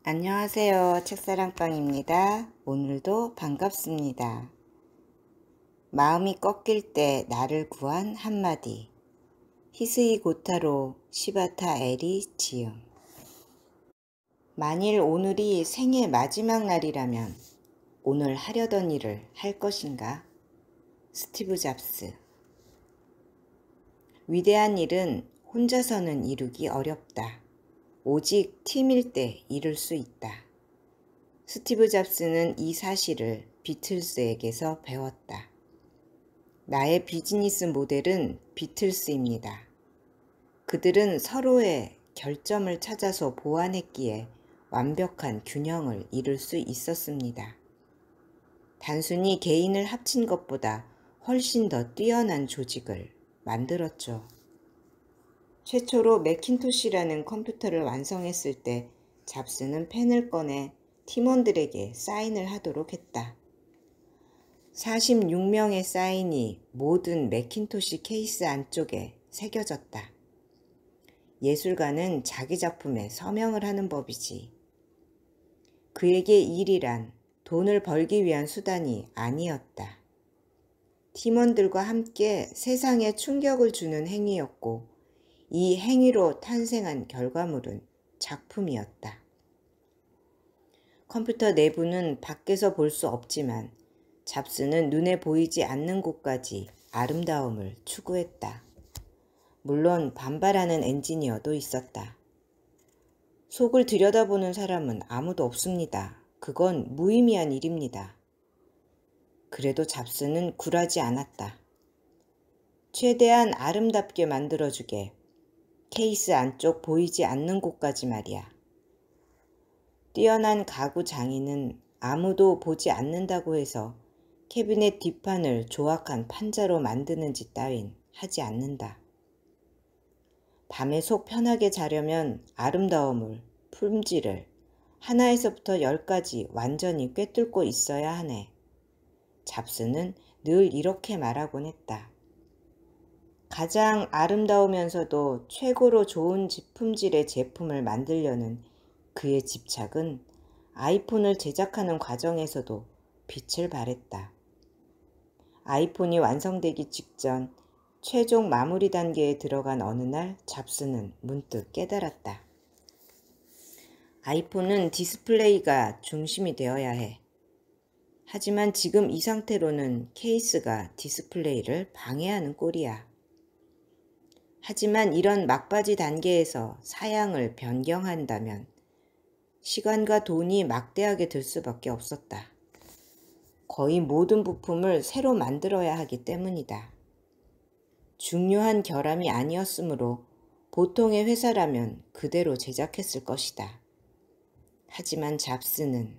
안녕하세요. 책사랑방입니다. 오늘도 반갑습니다. 마음이 꺾일 때 나를 구한 한마디. 히스이 고타로 시바타 에리 지음. 만일 오늘이 생의 마지막 날이라면 오늘 하려던 일을 할 것인가? 스티브 잡스. 위대한 일은 혼자서는 이루기 어렵다. 오직 팀일 때 이룰 수 있다. 스티브 잡스는 이 사실을 비틀스에게서 배웠다. 나의 비즈니스 모델은 비틀스입니다. 그들은 서로의 결점을 찾아서 보완했기에 완벽한 균형을 이룰 수 있었습니다. 단순히 개인을 합친 것보다 훨씬 더 뛰어난 조직을 만들었죠. 최초로 매킨토시라는 컴퓨터를 완성했을 때 잡스는 펜을 꺼내 팀원들에게 사인을 하도록 했다. 46명의 사인이 모든 매킨토시 케이스 안쪽에 새겨졌다. 예술가는 자기 작품에 서명을 하는 법이지. 그에게 일이란 돈을 벌기 위한 수단이 아니었다. 팀원들과 함께 세상에 충격을 주는 행위였고 이 행위로 탄생한 결과물은 작품이었다. 컴퓨터 내부는 밖에서 볼 수 없지만 잡스는 눈에 보이지 않는 곳까지 아름다움을 추구했다. 물론 반발하는 엔지니어도 있었다. 속을 들여다보는 사람은 아무도 없습니다. 그건 무의미한 일입니다. 그래도 잡스는 굴하지 않았다. 최대한 아름답게 만들어주게. 케이스 안쪽 보이지 않는 곳까지 말이야. 뛰어난 가구 장인은 아무도 보지 않는다고 해서 캐비넷 뒷판을 조악한 판자로 만드는 짓 따윈 하지 않는다. 밤에 속 편하게 자려면 아름다움을, 품질을 하나에서부터 10까지 완전히 꿰뚫고 있어야 하네. 잡스는 늘 이렇게 말하곤 했다. 가장 아름다우면서도 최고로 좋은 품질의 제품을 만들려는 그의 집착은 아이폰을 제작하는 과정에서도 빛을 발했다. 아이폰이 완성되기 직전 최종 마무리 단계에 들어간 어느 날 잡스는 문득 깨달았다. 아이폰은 디스플레이가 중심이 되어야 해. 하지만 지금 이 상태로는 케이스가 디스플레이를 방해하는 꼴이야. 하지만 이런 막바지 단계에서 사양을 변경한다면 시간과 돈이 막대하게 들 수밖에 없었다. 거의 모든 부품을 새로 만들어야 하기 때문이다. 중요한 결함이 아니었으므로 보통의 회사라면 그대로 제작했을 것이다. 하지만 잡스는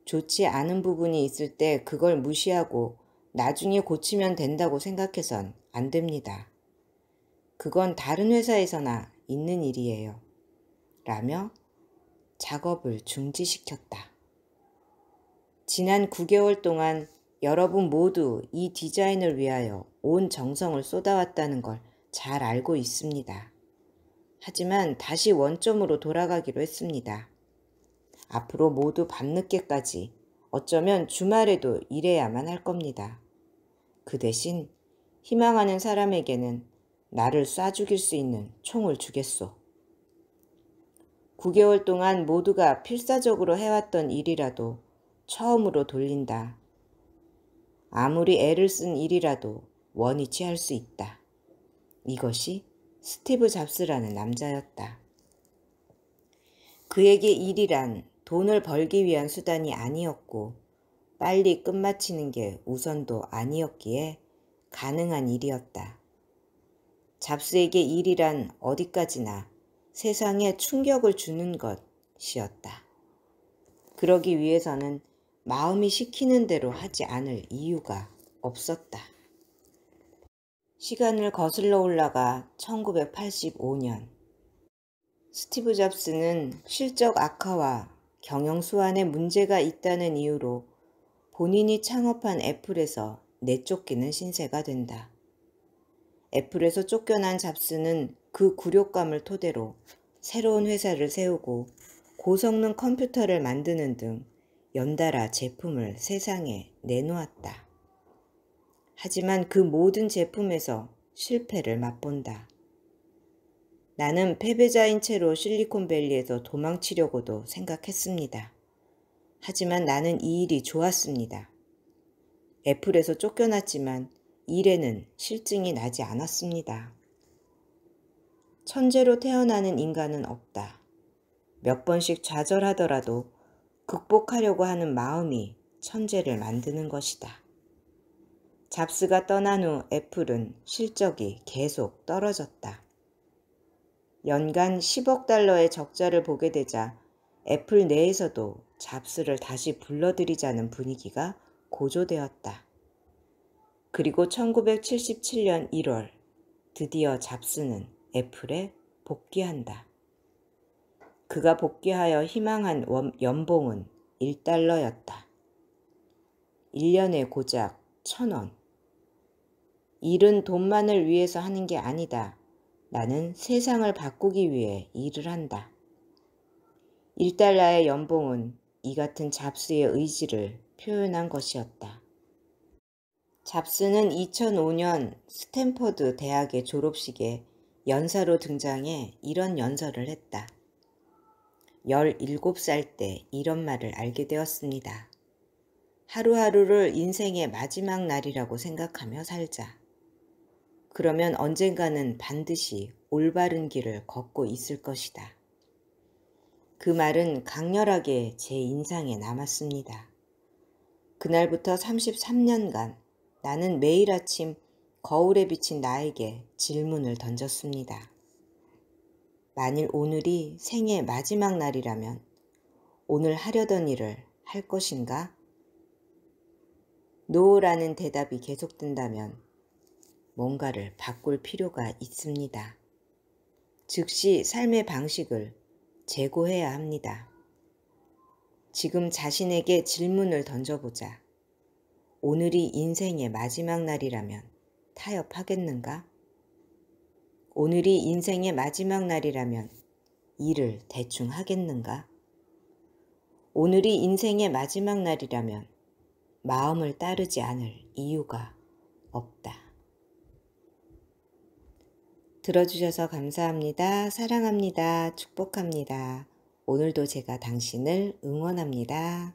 좋지 않은 부분이 있을 때 그걸 무시하고 나중에 고치면 된다고 생각해선 안 됩니다. 그건 다른 회사에서나 있는 일이에요. 라며 작업을 중지시켰다. 지난 9개월 동안 여러분 모두 이 디자인을 위하여 온 정성을 쏟아왔다는 걸 잘 알고 있습니다. 하지만 다시 원점으로 돌아가기로 했습니다. 앞으로 모두 밤늦게까지 어쩌면 주말에도 일해야만 할 겁니다. 그 대신 희망하는 사람에게는 나를 쏴 죽일 수 있는 총을 주겠소. 9개월 동안 모두가 필사적으로 해왔던 일이라도 처음으로 돌린다. 아무리 애를 쓴 일이라도 원위치 할 수 있다. 이것이 스티브 잡스라는 남자였다. 그에게 일이란 돈을 벌기 위한 수단이 아니었고 빨리 끝마치는 게 우선도 아니었기에 가능한 일이었다. 잡스에게 일이란 어디까지나 세상에 충격을 주는 것이었다. 그러기 위해서는 마음이 시키는 대로 하지 않을 이유가 없었다. 시간을 거슬러 올라가 1985년. 스티브 잡스는 실적 악화와 경영 수완에 문제가 있다는 이유로 본인이 창업한 애플에서 내쫓기는 신세가 된다. 애플에서 쫓겨난 잡스는 그 굴욕감을 토대로 새로운 회사를 세우고 고성능 컴퓨터를 만드는 등 연달아 제품을 세상에 내놓았다. 하지만 그 모든 제품에서 실패를 맛본다. 나는 패배자인 채로 실리콘밸리에서 도망치려고도 생각했습니다. 하지만 나는 이 일이 좋았습니다. 애플에서 쫓겨났지만 일에는 실증이 나지 않았습니다. 천재로 태어나는 인간은 없다. 몇 번씩 좌절하더라도 극복하려고 하는 마음이 천재를 만드는 것이다. 잡스가 떠난 후 애플은 실적이 계속 떨어졌다. 연간 10억 달러의 적자를 보게 되자 애플 내에서도 잡스를 다시 불러들이자는 분위기가 고조되었다. 그리고 1977년 1월 드디어 잡스는 애플에 복귀한다. 그가 복귀하여 희망한 연봉은 1달러였다. 1년에 고작 1,000원. 일은 돈만을 위해서 하는 게 아니다. 나는 세상을 바꾸기 위해 일을 한다. 1달러의 연봉은 이 같은 잡스의 의지를 표현한 것이었다. 잡스는 2005년 스탠퍼드 대학의 졸업식에 연사로 등장해 이런 연설을 했다. 17살 때 이런 말을 알게 되었습니다. 하루하루를 인생의 마지막 날이라고 생각하며 살자. 그러면 언젠가는 반드시 올바른 길을 걷고 있을 것이다. 그 말은 강렬하게 제 인상에 남았습니다. 그날부터 33년간 나는 매일 아침 거울에 비친 나에게 질문을 던졌습니다. 만일 오늘이 생의 마지막 날이라면 오늘 하려던 일을 할 것인가? 노라는 대답이 계속된다면 뭔가를 바꿀 필요가 있습니다. 즉시 삶의 방식을 재고해야 합니다. 지금 자신에게 질문을 던져보자. 오늘이 인생의 마지막 날이라면 타협하겠는가? 오늘이 인생의 마지막 날이라면 일을 대충 하겠는가? 오늘이 인생의 마지막 날이라면 마음을 따르지 않을 이유가 없다. 들어주셔서 감사합니다. 사랑합니다. 축복합니다. 오늘도 제가 당신을 응원합니다.